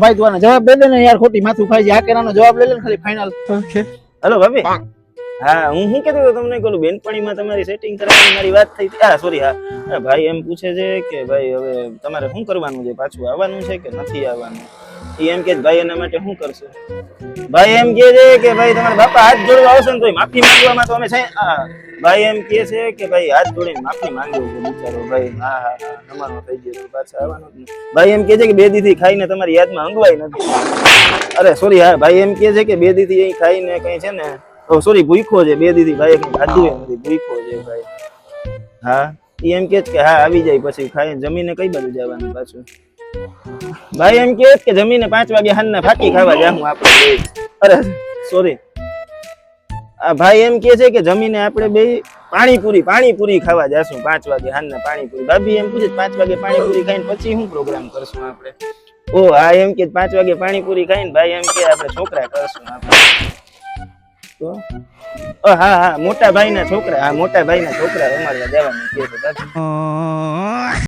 ભાઈ તું આનો જવાબ દે દે ને યાર, ખોટી માથું ખાઈ જાય. આ કેરાનો જવાબ લઈ લે ને ખાલી ફાઇનલ. ઓકે હેલો ભાભી. હા હું શું કહેતો હતો તમને, પેલું બેનપણીમાં તમારી સેટિંગ કરાવવાની મારી વાત થઈ હતી. હા સોરી. હા ભાઈ એમ પૂછે છે કે ભાઈ હવે તમારે શું કરવાનું છે, પાછું આવવાનું છે કે નથી આવવાનું? એ એમ કે ભાઈ એના માટે શું કરશો? ભાઈ એમ કહે છે કે ભાઈ તમારા બાપા હાથ જોડવા આવશે ને તો માફી માંગવામાં તો અમે છે. ભાઈ એમ કહે છે કે ભાઈ હાથ જોડીને માફી માંગવો છે બિચારો ભાઈ. હા હા હા તમારો થઈ ગયો પાછા આવવાનું જ નહીં. ભાઈ એમ કહે છે કે બે દીથી ખાઈને તમારી યાદમાં અંગવાય નથી. અરે સોરી. હા ભાઈ એમ કહે છે કે બે દીથી અહીં ખાઈને કઈ છે ને, ઓ સોરી ભૂખો છે બે દીથી ભાઈ, કઈ ખાધું નથી, ભૂખો છે ભાઈ. હા એ એમ કે છે કે હા આવી જાય પછી ખાઈને જમીને કઈ બાજુ જવાનું પાછું? ભાઈ એમ કે છે કે જમીને 5 વાગે હાંજના ફાકી ખાવા જાહું આપણે બે. અરે સોરી. આ ભાઈ એમ કે છે કે જમીને આપણે બે પાણીપુરી ખાવા જાશું 5 વાગે હાંજના પાણીપુરી. ભાભી એમ પૂછે 5 વાગે પાણીપુરી ખાઈને પછી શું પ્રોગ્રામ કરશું આપણે? ઓ હા એમ કે 5 વાગે પાણીપુરી ખાઈને ભાઈ એમ કે આપણે છોકરા કરશું આપણે. તો હા હા મોટા ભાઈના છોકરા, હા મોટા ભાઈના છોકરા રમાડવા જવાનું કે છે.